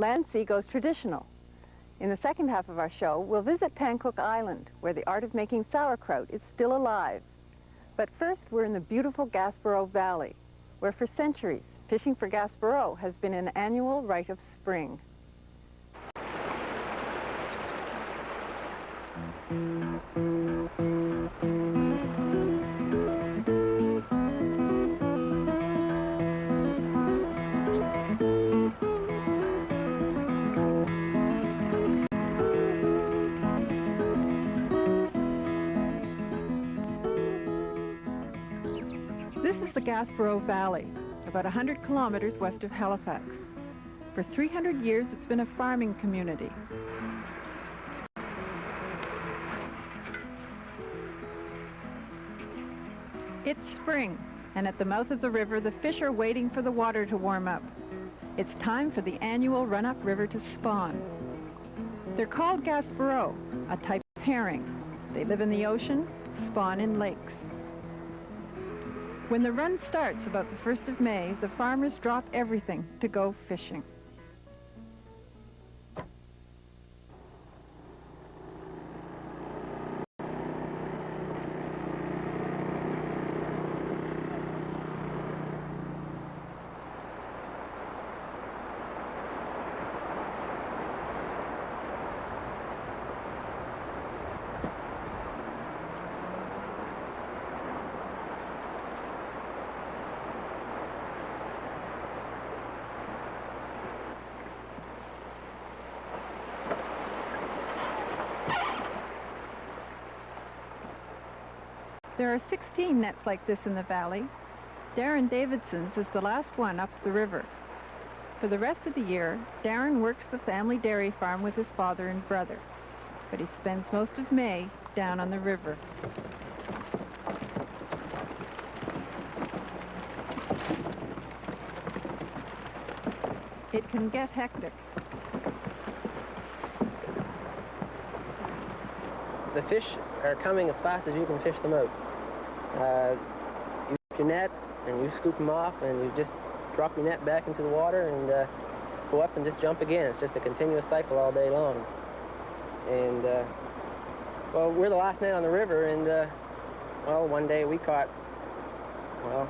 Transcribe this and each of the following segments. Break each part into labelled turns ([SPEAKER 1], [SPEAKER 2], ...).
[SPEAKER 1] Land Sea goes traditional. In the second half of our show, we'll visit Pancook Island, where the art of making sauerkraut is still alive. But first, we're in the beautiful Gaspereau Valley, where for centuries, fishing for Gaspereau has been an annual rite of spring. This is the Gaspereau Valley, about 100 kilometers west of Halifax. For 300 years, it's been a farming community. It's spring, and at the mouth of the river, the fish are waiting for the water to warm up. It's time for the annual run-up river to spawn. They're called Gaspereau, a type of herring. They live in the ocean, spawn in lakes. When the run starts about the 1st of May, the farmers drop everything to go fishing. There are 16 nets like this in the valley. Darren Davidson's is the last one up the river. For the rest of the year, Darren works the family dairy farm with his father and brother, but he spends most of May down on the river. It can get hectic.
[SPEAKER 2] The fish are coming as fast as you can fish them out. You put your net and you scoop them off and you just drop your net back into the water and go up and just jump again. It's just a continuous cycle all day long. And, well, we're the last net on the river and, well, one day we caught, well,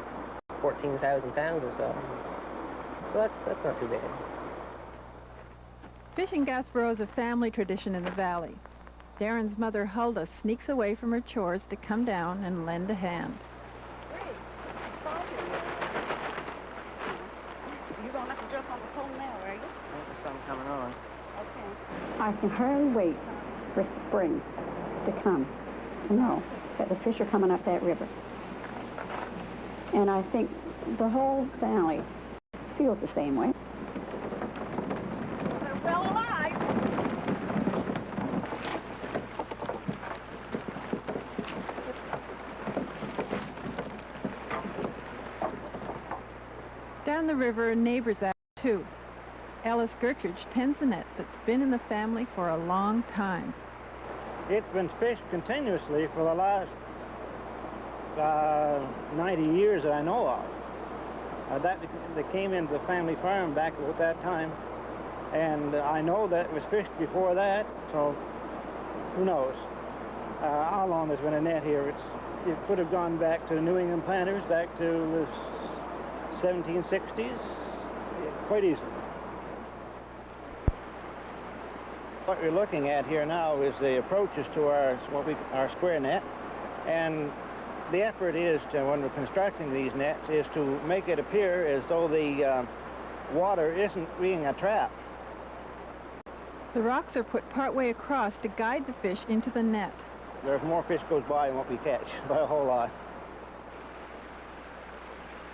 [SPEAKER 2] 14,000 pounds or so. So that's not too bad.
[SPEAKER 1] Fishing Gaspereau is a family tradition in the valley. Darren's mother, Hulda, sneaks away from her chores to come down and lend a hand.
[SPEAKER 3] You don't have to jump on the pole now, are you?
[SPEAKER 2] There's some coming on.
[SPEAKER 3] Okay. I can hardly wait for spring to come to know that the fish are coming up that river. And I think the whole valley feels the same way.
[SPEAKER 4] They're well alive.
[SPEAKER 1] Down the river, neighbors act too. Ellis Gertrude tends a net that's been in the family for a long time.
[SPEAKER 5] It's been fished continuously for the last 90 years that I know of. That came into the family farm back at that time, and I know that it was fished before that, so who knows how long there's been a net here. It could have gone back to the New England planters, back to the 1760s, quite easily. What we're looking at here now is the approaches to our square net, and the effort is to, when we're constructing these nets, is to make it appear as though the water isn't being a trap.
[SPEAKER 1] The rocks are put partway across to guide the fish into the net.
[SPEAKER 5] If more fish goes by than what we catch, by a whole lot.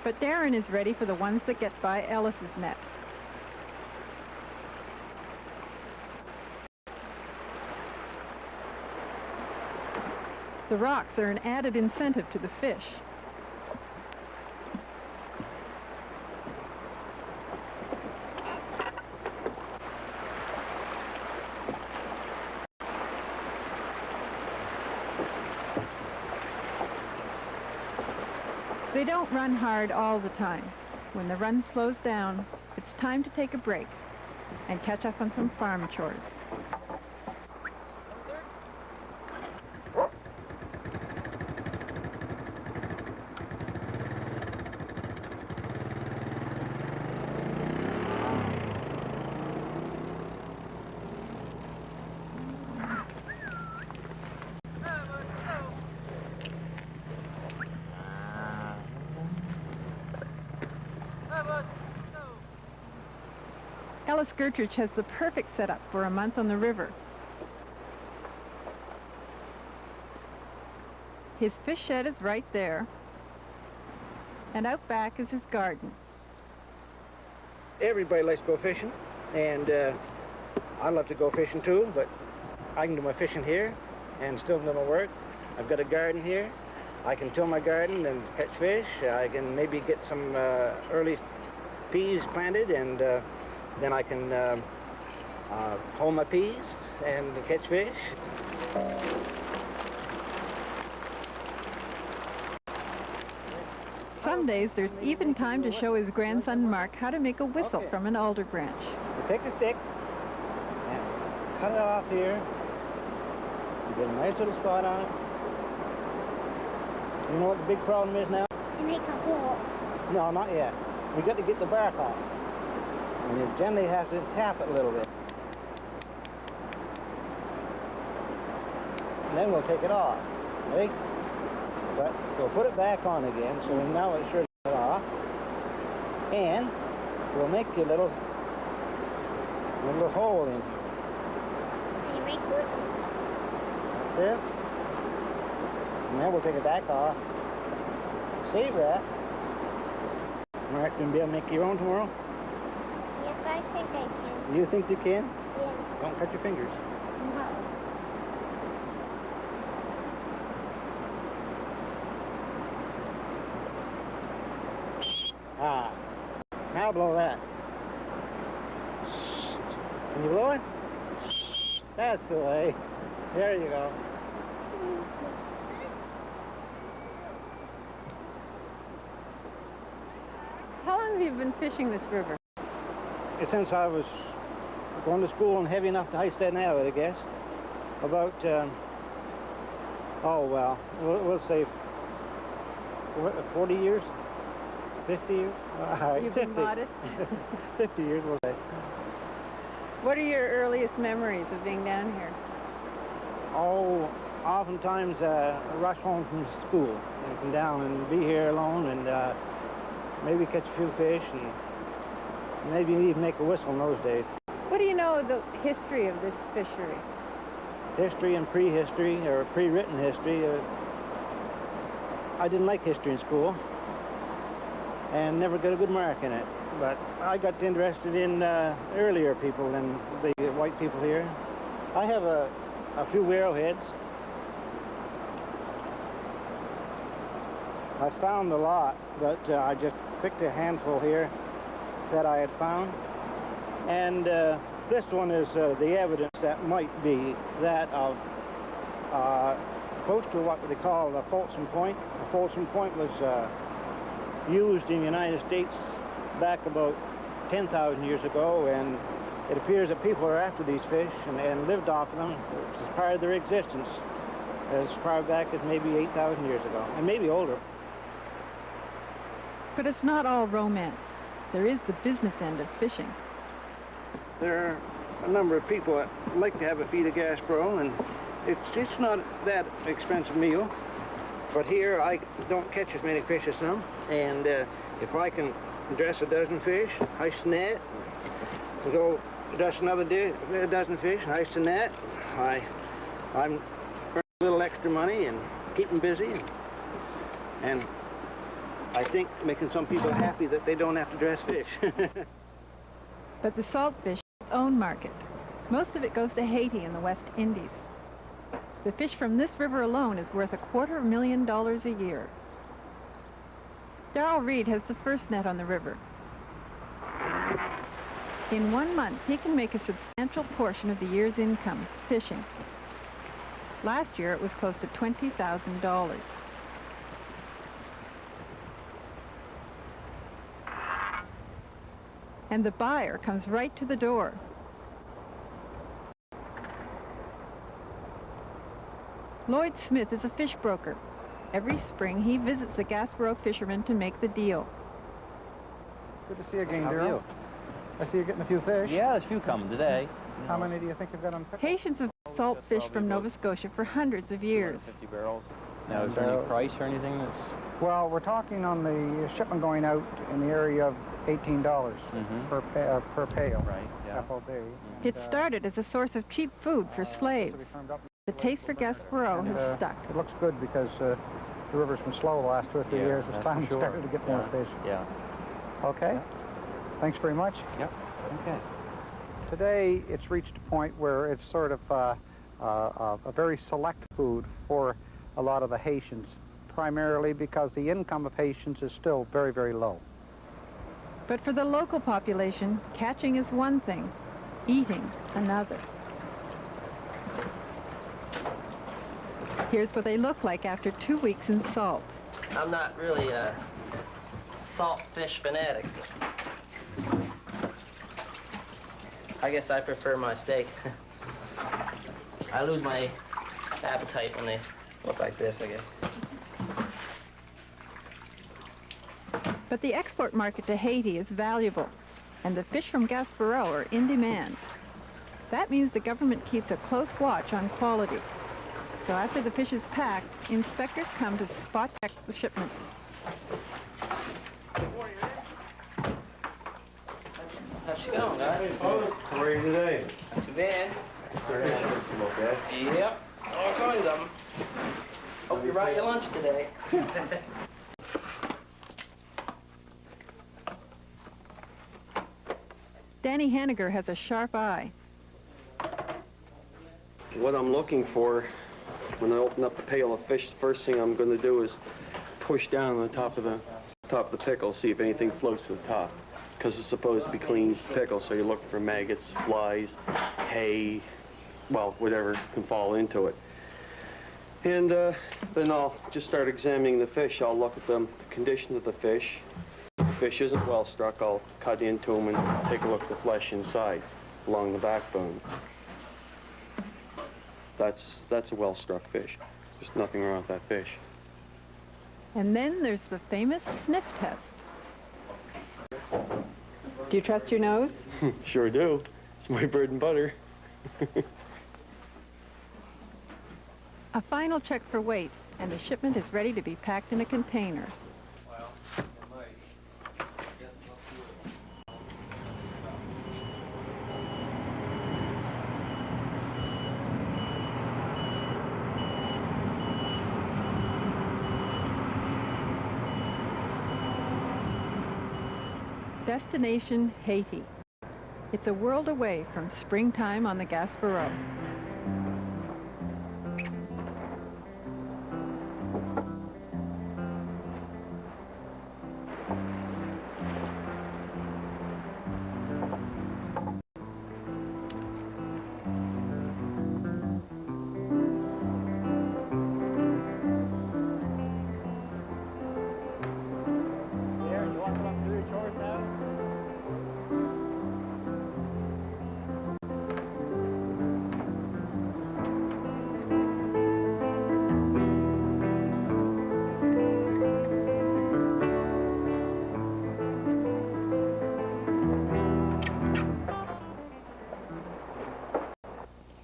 [SPEAKER 1] But Darren is ready for the ones that get by Ellis's net. The rocks are an added incentive to the fish. They don't run hard all the time. When the run slows down, it's time to take a break. and catch up on some farm chores. Ellis Gertrude has the perfect setup for a month on the river. His fish shed is right there, and out back is his garden.
[SPEAKER 4] Everybody likes to go fishing, and I love to go fishing too, but I can do my fishing here and still do my work. I've got a garden here. I can till my garden and catch fish. I can maybe get some early peas planted, and then I can hoe my peas and catch fish.
[SPEAKER 1] Some days there's even time to show his grandson Mark how to make a whistle from an alder branch.
[SPEAKER 5] You take the stick and cut it off here. You get a nice little spot on it. You know what the big problem is now?
[SPEAKER 6] You make a hole.
[SPEAKER 5] No, not yet. We got to get the bark off. And you gently have to tap it a little bit. And then we'll take it off. Ready? But we'll put it back on again, so now it's sure to get off. And we'll make a little hole in here.
[SPEAKER 6] Can you make one?
[SPEAKER 5] Like this. And then we'll take it back off. Save that. Mark, gonna be able to make your own tomorrow?
[SPEAKER 6] Yes, I think I can.
[SPEAKER 5] You think you can?
[SPEAKER 6] Yes.
[SPEAKER 5] Don't cut your fingers.
[SPEAKER 6] No.
[SPEAKER 5] Ah. Now blow that. Can you blow it? That's the way. There you go.
[SPEAKER 1] How long have you been fishing this river?
[SPEAKER 5] Since I was going to school and heavy enough to high state now, I guess. About, oh, well, we'll say 40 years? 50 years?
[SPEAKER 1] You've been
[SPEAKER 5] 50.
[SPEAKER 1] modest.
[SPEAKER 5] 50 years, we'll say.
[SPEAKER 1] What are your earliest memories of being down here?
[SPEAKER 5] Oh, oftentimes rush home from school and come down and be here alone and maybe catch a few fish and maybe even make a whistle in those days.
[SPEAKER 1] What do you know of the history of this fishery?
[SPEAKER 5] History and prehistory, or pre-written history. I didn't like history in school and never got a good mark in it. But I got interested in earlier people than the white people here. I have a few arrowheads. I found a lot, but I just picked a handful here that I had found. And this one is the evidence that might be that of close to what they call a Folsom Point. A Folsom Point was used in the United States back about 10,000 years ago, and it appears that people are after these fish and lived off of them as part of their existence as far back as maybe 8,000 years ago, and maybe older.
[SPEAKER 1] But it's not all romance. There is the business end of fishing.
[SPEAKER 4] There are a number of people that like to have a feed of Gaspereau, and it's not that expensive meal. But here I don't catch as many fish as some, and if I can dress a dozen fish, hoist the net, and go dress another dozen fish, hoist the net, I'm earning a little extra money and keeping busy, and I think making some people happy that they don't have to dress fish.
[SPEAKER 1] But the saltfish has its own market. Most of it goes to Haiti in the West Indies. The fish from this river alone is worth $250,000 a year. Darrell Reed has the first net on the river. In 1 month, he can make a substantial portion of the year's income fishing. Last year, it was close to $20,000. and the buyer comes right to the door. Lloyd Smith is a fish broker. Every spring, he visits the Gaspereau fishermen to make the deal.
[SPEAKER 5] Good to see you again,
[SPEAKER 7] How are
[SPEAKER 5] Daryl.
[SPEAKER 7] you?
[SPEAKER 5] I see you're getting a few fish.
[SPEAKER 7] Yeah, there's a few coming today.
[SPEAKER 5] How many do you think you've got on pick?
[SPEAKER 1] Haitians have salt fish from Nova Scotia for hundreds of years.
[SPEAKER 7] 50 barrels. Now, is there any price or anything that's...
[SPEAKER 5] Well, we're talking on the shipment going out in the area of $18 per pail.
[SPEAKER 7] Right, yeah.
[SPEAKER 5] FOB.
[SPEAKER 1] It started as a source of cheap food for slaves. The taste for Gaspereau has stuck.
[SPEAKER 5] It looks good because the river's been slow the last 2 or 3 years. It's finally started to get more fish.
[SPEAKER 7] Yeah.
[SPEAKER 5] Okay. Thanks very much.
[SPEAKER 7] Yep. Okay.
[SPEAKER 5] Today, it's reached a point where it's sort of a very select food for a lot of the Haitians, primarily because the income of Haitians is still very, very low.
[SPEAKER 1] But for the local population, catching is one thing, eating another. Here's what they look like after 2 weeks in salt.
[SPEAKER 2] I'm not really a salt fish fanatic. I guess I prefer my steak. I lose my appetite when they look like this, I guess.
[SPEAKER 1] But the export market to Haiti is valuable, and the fish from Gaspereau are in demand. That means the government keeps a close watch on quality. So after the fish is packed, inspectors come to spot check the shipment.
[SPEAKER 2] How's she going, guys?
[SPEAKER 8] How are you today?
[SPEAKER 2] Not too bad.
[SPEAKER 8] Okay.
[SPEAKER 2] Yep, all kinds of them. Hope you brought your lunch today.
[SPEAKER 1] Danny Hanniger has a sharp eye.
[SPEAKER 8] What I'm looking for when I open up the pail of fish, the first thing I'm going to do is push down on the top of the pickle, see if anything floats to the top. Because it's supposed to be clean pickle, so you're looking for maggots, flies, hay, well, whatever can fall into it. And then I'll just start examining the fish. I'll look at the condition of the fish. If the fish isn't well struck, I'll cut into them and take a look at the flesh inside, along the backbone. That's a well-struck fish. There's nothing wrong with that fish.
[SPEAKER 1] And then there's the famous sniff test. Do you trust your nose?
[SPEAKER 8] Sure do. It's my bread and butter.
[SPEAKER 1] A final check for weight, and the shipment is ready to be packed in a container. Destination Haiti. It's a world away from springtime on the Gaspereau.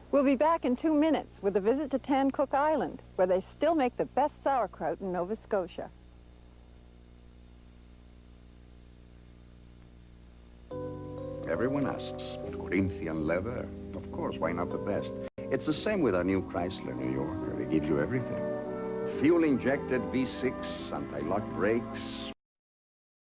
[SPEAKER 1] We'll be back in 2 minutes with a visit to Tancook Island, where they still make the best sauerkraut in Nova Scotia.
[SPEAKER 9] Everyone asks, Corinthian leather? Of course, why not the best? It's the same with our new Chrysler New Yorker. It gives you everything. Fuel-injected V6, anti-lock brakes,